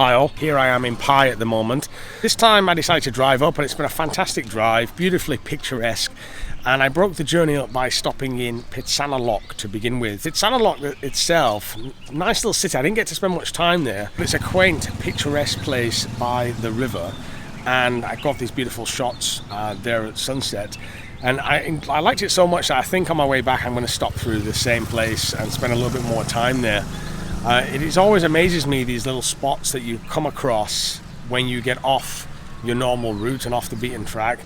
Isle. Here I am in Pai at the moment. This time I decided to drive up and it's been a fantastic drive, beautifully picturesque. And I broke the journey up by stopping in Phitsanulok to begin with. Phitsanulok itself, nice little city. I didn't get to spend much time there, but it's a quaint, picturesque place by the river. And I got these beautiful shots there at sunset. And I liked it so much that I think on my way back I'm going to stop through the same place and spend a little bit more time there. It always amazes me, these little spots that you come across when you get off your normal route and off the beaten track.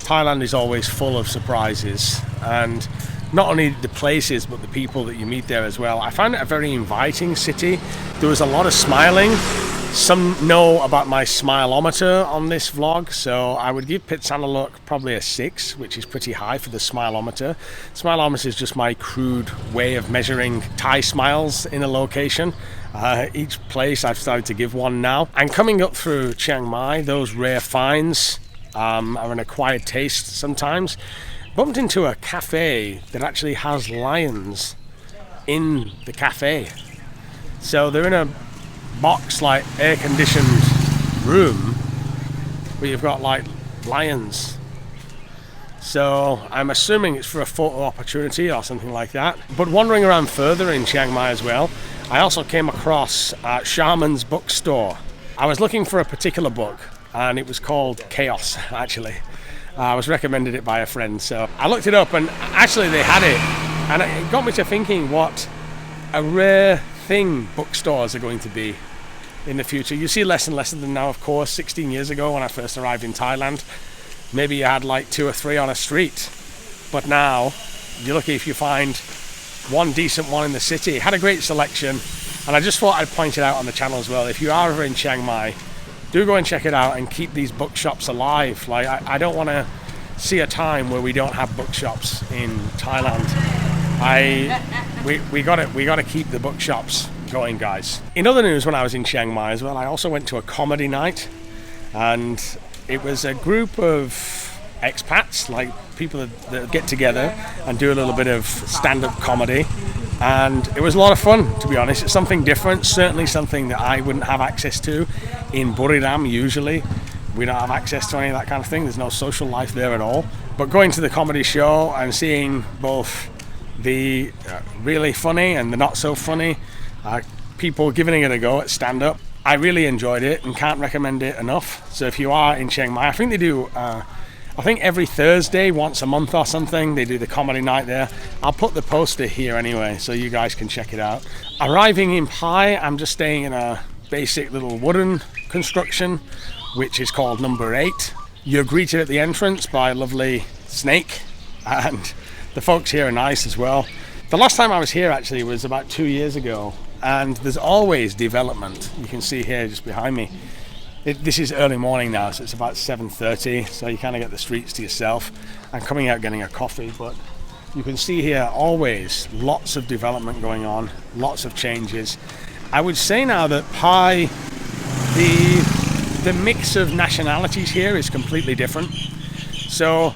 Thailand is always full of surprises, and not only the places but the people that you meet there as well. I found it a very inviting city. There was a lot of smiling. Some know about my smileometer on this vlog, so I would give Phitsanulok probably a 6, which is pretty high for the smileometer. Smileometer is just my crude way of measuring Thai smiles in a location. Each place I've started to give one now. And coming up through Chiang Mai, those rare finds are an acquired taste sometimes. Bumped into a cafe that actually has lions in the cafe. So they're in a box, like air-conditioned room, where you've got like lions. So I'm assuming it's for a photo opportunity or something like that. But wandering around further in Chiang Mai as well, I also came across Shaman's bookstore. I was looking for a particular book, and it was called Chaos, actually. I was recommended it by a friend, so I looked it up and actually they had it. And it got me to thinking what a rare thing bookstores are going to be in the future. You see less and less of them now, of course. 16 years ago when I first arrived in Thailand, maybe you had like 2 or 3 on a street. But now, you're lucky if you find one decent one in the city. It had a great selection, and I just thought I'd point it out on the channel as well. If you are ever in Chiang Mai, do go and check it out and keep these bookshops alive. Like I don't want to see a time where we don't have bookshops in Thailand. We got to keep the bookshops going, guys. In other news, when I was in Chiang Mai as well, I also went to a comedy night, and it was a group of expats, like people that get together and do a little bit of stand-up comedy. And it was a lot of fun, to be honest. It's something different, certainly something that I wouldn't have access to in Buriram usually. We don't have access to any of that kind of thing. There's no social life there at all. But going to the comedy show and seeing both the really funny and the not so funny people giving it a go at stand-up, I really enjoyed it and can't recommend it enough. So if you are in Chiang Mai, I think they do I think every Thursday, once a month or something, they do the comedy night there. I'll put the poster here anyway, so you guys can check it out. Arriving in Pai, I'm just staying in a basic little wooden construction, which is called number 8. You're greeted at the entrance by a lovely snake, and the folks here are nice as well. The last time I was here actually was about 2 years ago, and there's always development. You can see here just behind me. This is early morning now, so it's about 7:30, so you kind of get the streets to yourself. I'm coming out getting a coffee, but you can see here always lots of development going on, lots of changes. I would say now that Pai, the mix of nationalities here is completely different. So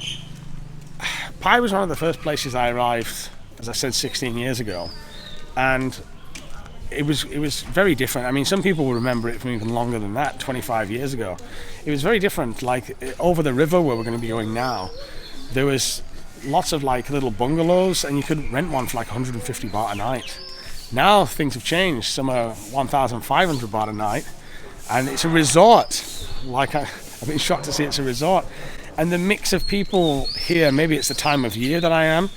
Pai was one of the first places I arrived, as I said, 16 years ago, and it was very different. I mean, some people will remember it from even longer than that, 25 years ago. It was very different. Like over the river where we're going to be going now, there was lots of like little bungalows, and you could rent one for like 150 baht a night. Now things have changed. Some are 1,500 baht a night, and it's a resort. Like I've been shocked to see it's a resort. And the mix of people here, maybe it's the time of year that I am,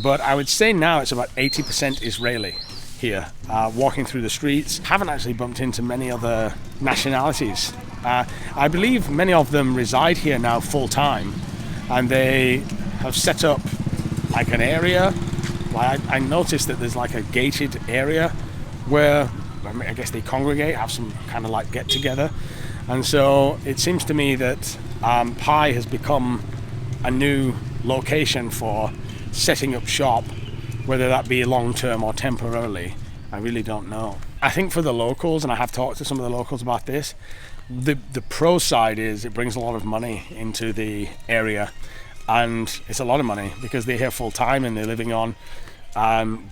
but I would say now it's about 80% Israeli here, walking through the streets. Haven't actually bumped into many other nationalities. I believe many of them reside here now full time, and they have set up like an area. I noticed that there's like a gated area where I guess they congregate, have some kind of like get together. And so it seems to me that Pai has become a new location for setting up shop, whether that be long-term or temporarily. I really don't know. I think for the locals, and I have talked to some of the locals about this, the pro side is it brings a lot of money into the area, and it's a lot of money because they're here full time and they're living on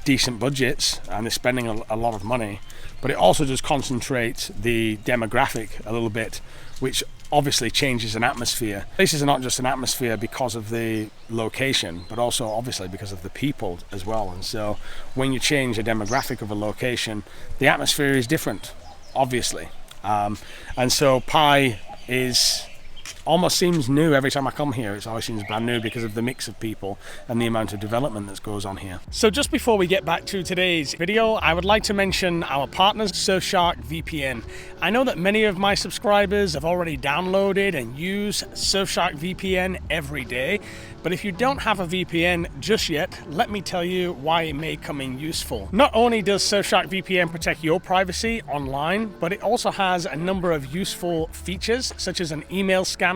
decent budgets and they're spending a lot of money, but it also just concentrates the demographic a little bit, which obviously changes an atmosphere. Places are not just an atmosphere because of the location, but also obviously because of the people as well. And so when you change the demographic of a location, the atmosphere is different, obviously. And so Pai is almost seems new every time I come here. It always seems brand new because of the mix of people and the amount of development that goes on here. So just before we get back to today's video, I would like to mention our partners, Surfshark VPN. I know that many of my subscribers have already downloaded and use Surfshark VPN every day, but if you don't have a VPN just yet, let me tell you why it may come in useful. Not only does Surfshark VPN protect your privacy online, but it also has a number of useful features, such as an email scanner,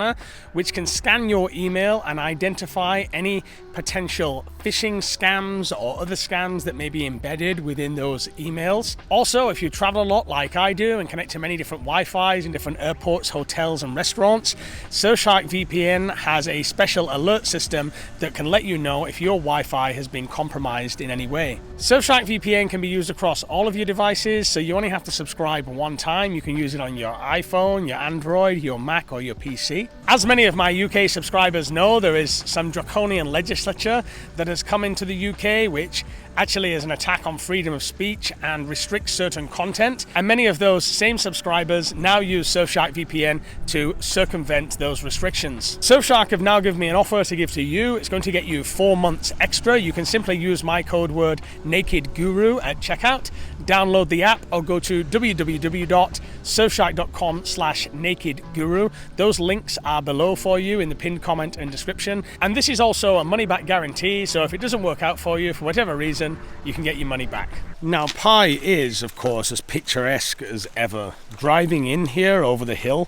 which can scan your email and identify any potential phishing scams or other scams that may be embedded within those emails. Also, if you travel a lot like I do and connect to many different Wi-Fis in different airports, hotels and restaurants, Surfshark VPN has a special alert system that can let you know if your Wi-Fi has been compromised in any way. Surfshark VPN can be used across all of your devices, so you only have to subscribe one time. You can use it on your iPhone, your Android, your Mac or your PC. As many of my UK subscribers know, there is some draconian legislature that has come into the UK which actually is an attack on freedom of speech and restricts certain content, and many of those same subscribers now use Surfshark VPN to circumvent those restrictions. Surfshark have now given me an offer to give to you. It's going to get you 4 months extra. You can simply use my code word NakedGuru at checkout, download the app or go to www.surfshark.com/nakedguru. Those links are below for you in the pinned comment and description, and this is also a money back guarantee, so if it doesn't work out for you for whatever reason, you can get your money back. Now Pai is of course as picturesque as ever. Driving in here over the hill,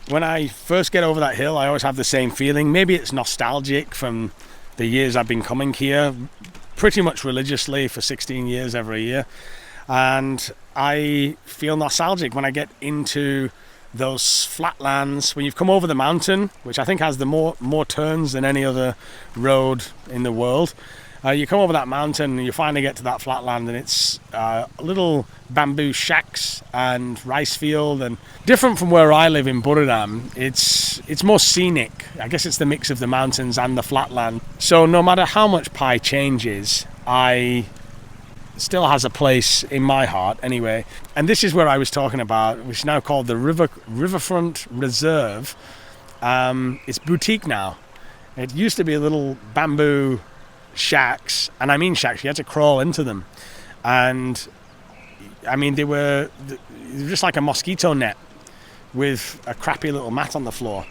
when I first get over that hill I always have the same feeling. Maybe it's nostalgic from the years I've been coming here pretty much religiously for 16 years every year, and I feel nostalgic when I get into those flatlands. When you've come over the mountain, which I think has the more turns than any other road in the world, you come over that mountain and you finally get to that flatland, and it's little bamboo shacks and rice field, and different from where I live in Buriram. It's more scenic. I guess it's the mix of the mountains and the flatland. So no matter how much Pai changes, I still has a place in my heart anyway. And this is where I was talking about, which is now called the Riverfront Reserve. It's boutique now. It used to be a little bamboo shacks, and I mean shacks, you had to crawl into them, and I mean they were just like a mosquito net with a crappy little mat on the floor,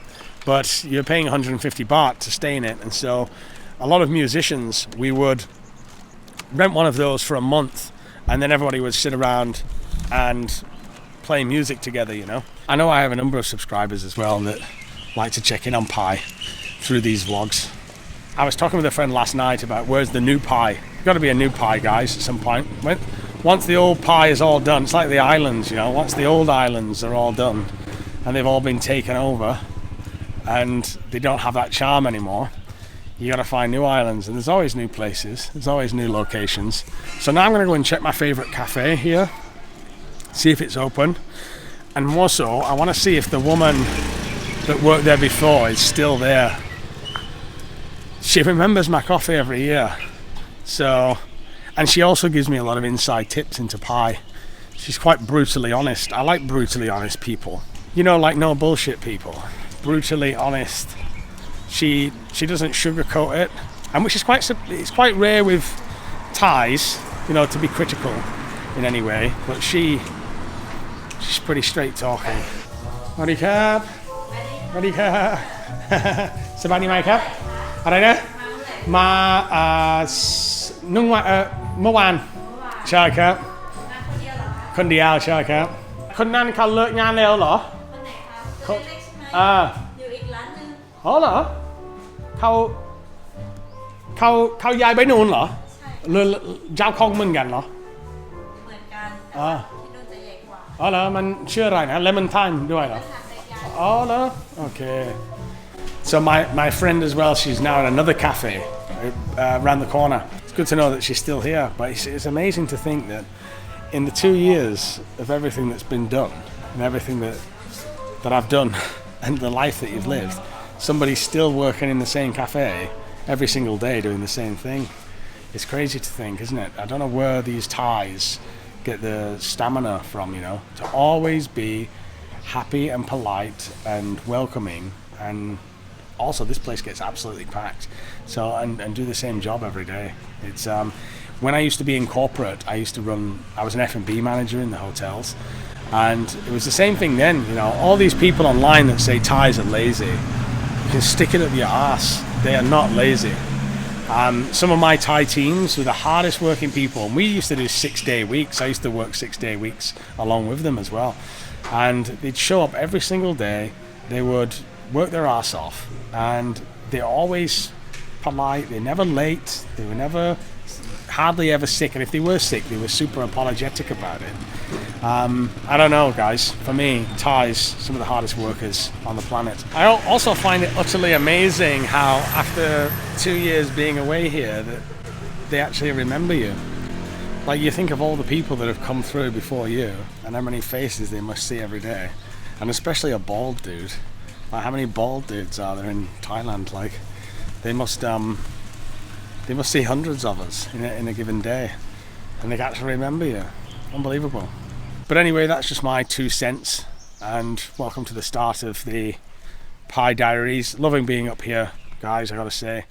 but you're paying 150 baht to stay in it. And so a lot of musicians, we would rent one of those for a month, and then everybody would sit around and play music together, you know. I know I have a number of subscribers as well that like to check in on Pai through these vlogs. I was talking with a friend last night about where's the new Pai. Got to be a new Pai, guys, at some point. Once the old Pai is all done, it's like the islands, you know. Once the old islands are all done and they've all been taken over and they don't have that charm anymore, you got to find new islands, and there's always new places, there's always new locations. So now I'm going to go and check my favorite cafe here, see if it's open, and more so I want to see if the woman that worked there before is still there. She remembers my coffee every year. So, and she also gives me a lot of inside tips into Pai. She's quite brutally honest. I like brutally honest people. You know, like no bullshit people. Brutally honest. She doesn't sugarcoat it, and which is it's quite rare with Thais, you know, to be critical in any way. But she's pretty straight talking. Ready cap? Ready cap? สบายดีไหมครับ อะไรนะมานุ่งวันเมื่อวานใช่ครับคนเดียวใช่ครับคนนั้นเขาเลิกงานแล้วเหรอคนไหนครับอยู่อีกร้านนึงอ๋อเหรอเขาย้ายไปนู่นเหรอเรือเจ้าของเหมือนกันเหรอเหมือนกันแต่ที่นู่นจะใหญ่กว่าอ๋อเหรอมันชื่ออะไรนะเลมอนทันด้วยเหรออ๋อเหรอโอเค So my friend as well, she's now at another cafe around the corner. it's good to know that she's still here. But it's amazing to think that in the 2 years of everything that's been done and everything that I've done and the life that you've lived, somebody's still working in the same cafe every single day doing the same thing. It's crazy to think, isn't it? I don't know where these Thais get the stamina from, you know, to always be happy and polite and welcoming, and also this place gets absolutely packed, so and do the same job every day. It's when I used to be in corporate, I was an F&B manager in the hotels, and it was the same thing then, you know, all these people online that say Thais are lazy, you can stick it up your ass. They are not lazy. Some of my Thai teams were the hardest working people, and we used to do 6-day weeks. I used to work 6-day weeks along with them as well, and they'd show up every single day. They would work their ass off, and they're always polite. They're never late. They were never hardly ever sick, and if they were sick, they were super apologetic about it. I don't know, guys. For me, Thais, some of the hardest workers on the planet. I also find it utterly amazing how after 2 years being away here, that they actually remember you. Like, you think of all the people that have come through before you and how many faces they must see every day, and especially a bald dude. Like, how many bald dudes are there in Thailand? Like, they must see hundreds of us in a given day, and they actually remember you. Unbelievable. But anyway, that's just my 2 cents, and welcome to the start of the Pi Diaries. Loving being up here, guys, I gotta say.